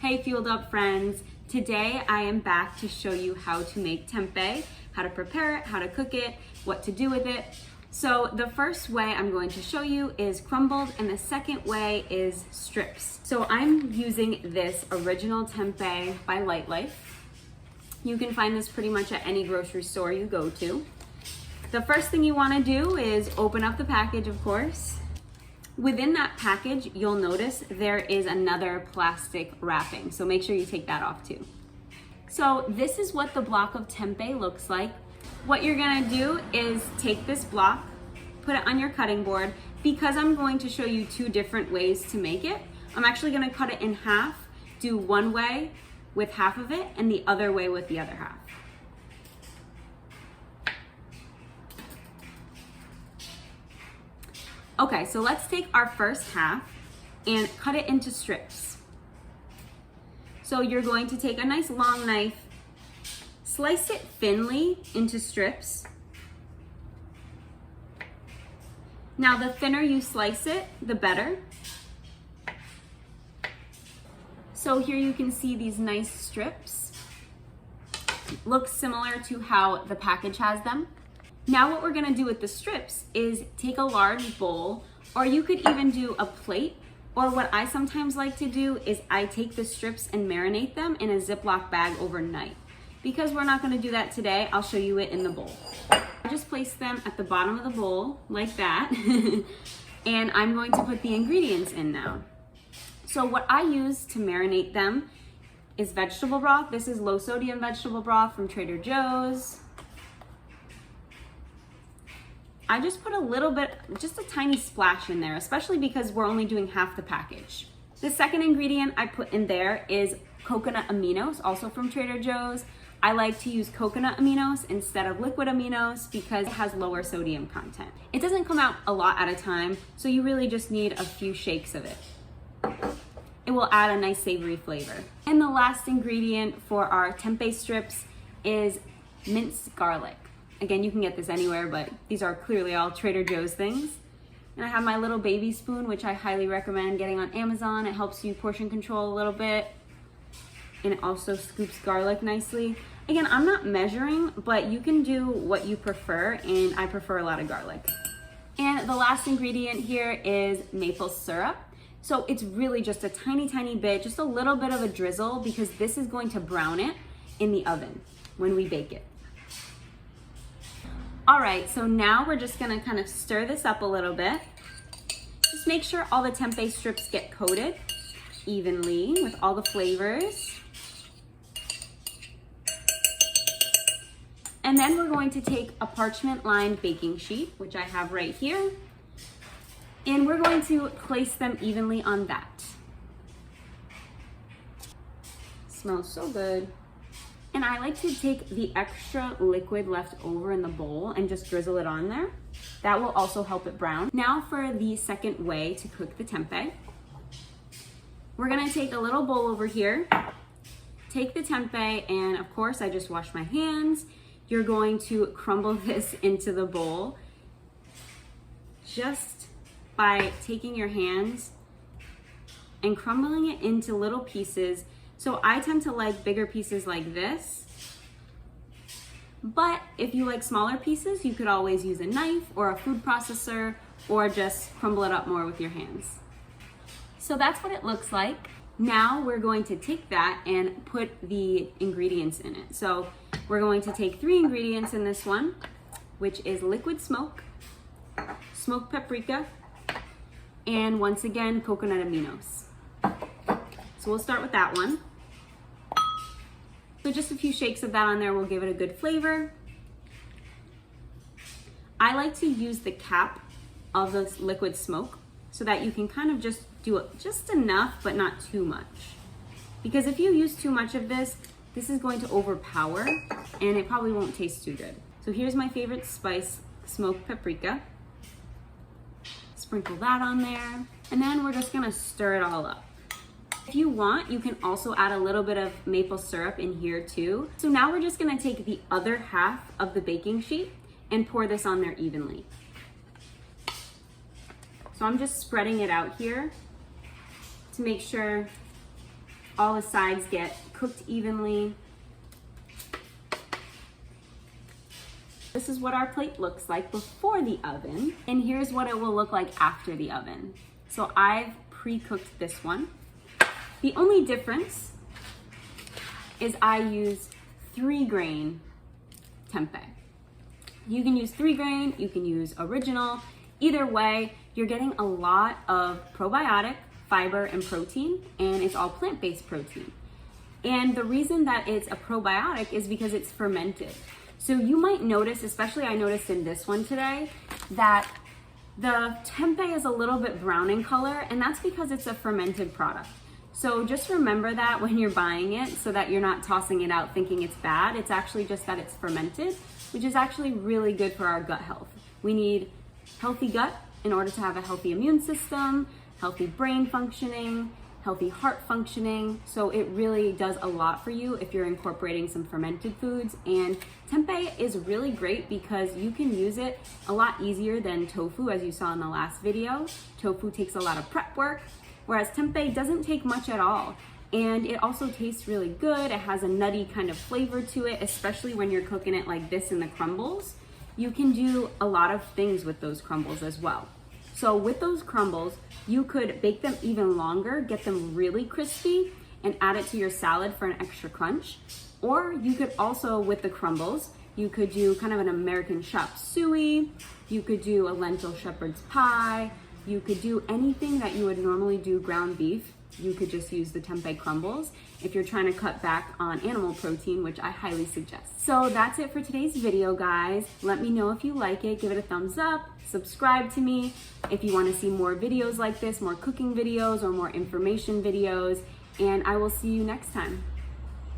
Hey Fueled Up friends, today I am back to show you how to make tempeh, how to prepare it, how to cook it, what to do with it. So the first way I'm going to show you is crumbled and the second way is strips. So I'm using this original tempeh by Lightlife. You can find this pretty much at any grocery store you go to. The first thing you want to do is open up the package, of course. Within that package, you'll notice there is another plastic wrapping, so make sure you take that off too. So this is what the block of tempeh looks like. What you're gonna do is take this block, put it on your cutting board. Because I'm going to show you two different ways to make it, I'm actually gonna cut it in half, do one way with half of it and the other way with the other half. Okay, so let's take our first half and cut it into strips. So you're going to take a nice long knife, slice it thinly into strips. Now the thinner you slice it, the better. So here you can see these nice strips. Looks similar to how the package has them. Now what we're gonna do with the strips is take a large bowl, or you could even do a plate, or what I sometimes like to do is I take the strips and marinate them in a Ziploc bag overnight. Because we're not gonna do that today, I'll show you it in the bowl. I just place them at the bottom of the bowl, like that, and I'm going to put the ingredients in now. So what I use to marinate them is vegetable broth. This is low sodium vegetable broth from Trader Joe's. I just put a little bit, just a tiny splash in there, especially because we're only doing half the package. The second ingredient I put in there is coconut aminos, also from Trader Joe's. I like to use coconut aminos instead of liquid aminos because it has lower sodium content. It doesn't come out a lot at a time, so you really just need a few shakes of it. It will add a nice savory flavor. And the last ingredient for our tempeh strips is minced garlic. Again, you can get this anywhere, but these are clearly all Trader Joe's things. And I have my little baby spoon, which I highly recommend getting on Amazon. It helps you portion control a little bit. And it also scoops garlic nicely. Again, I'm not measuring, but you can do what you prefer, and I prefer a lot of garlic. And the last ingredient here is maple syrup. So it's really just a tiny, tiny bit, just a little bit of a drizzle, because this is going to brown it in the oven when we bake it. All right, so now we're just gonna kind of stir this up a little bit. Just make sure all the tempeh strips get coated evenly with all the flavors. And then we're going to take a parchment lined baking sheet, which I have right here, and we're going to place them evenly on that. Smells so good. And I like to take the extra liquid left over in the bowl and just drizzle it on there. That will also help it brown. Now for the second way to cook the tempeh. We're gonna take a little bowl over here, take the tempeh, and of course I just washed my hands. You're going to crumble this into the bowl just by taking your hands and crumbling it into little pieces. So I tend to like bigger pieces like this, but if you like smaller pieces, you could always use a knife or a food processor, or just crumble it up more with your hands. So that's what it looks like. Now we're going to take that and put the ingredients in it. So we're going to take 3 ingredients in this one, which is liquid smoke, smoked paprika, and once again, coconut aminos. So we'll start with that one. So just a few shakes of that on there will give it a good flavor. I like to use the cap of the liquid smoke so that you can kind of just do it just enough, but not too much. Because if you use too much of this, this is going to overpower and it probably won't taste too good. So here's my favorite spice, smoked paprika. Sprinkle that on there. And then we're just gonna stir it all up. If you want, you can also add a little bit of maple syrup in here too. So now we're just gonna take the other half of the baking sheet and pour this on there evenly. So I'm just spreading it out here to make sure all the sides get cooked evenly. This is what our plate looks like before the oven, and here's what it will look like after the oven. So I've pre-cooked this one. The only difference is I use 3-grain tempeh. You can use 3-grain, you can use original. Either way, you're getting a lot of probiotic, fiber, and protein, and it's all plant-based protein. And the reason that it's a probiotic is because it's fermented. So you might notice, especially I noticed in this one today, that the tempeh is a little bit brown in color, and that's because it's a fermented product. So just remember that when you're buying it, so that you're not tossing it out thinking it's bad. It's actually just that it's fermented, which is actually really good for our gut health. We need healthy gut in order to have a healthy immune system, healthy brain functioning, healthy heart functioning. So it really does a lot for you if you're incorporating some fermented foods. And tempeh is really great because you can use it a lot easier than tofu, as you saw in the last video. Tofu takes a lot of prep work, whereas tempeh doesn't take much at all. And it also tastes really good. It has a nutty kind of flavor to it, especially when you're cooking it like this in the crumbles. You can do a lot of things with those crumbles as well. So with those crumbles, you could bake them even longer, get them really crispy, and add it to your salad for an extra crunch. Or you could also, with the crumbles, you could do kind of an American chop suey, you could do a lentil shepherd's pie, you could do anything that you would normally do ground beef. You could just use the tempeh crumbles if you're trying to cut back on animal protein, which I highly suggest. So that's it for today's video, guys. Let me know if you like it, give it a thumbs up, subscribe to me if you want to see more videos like this, more cooking videos or more information videos, and I will see you next time.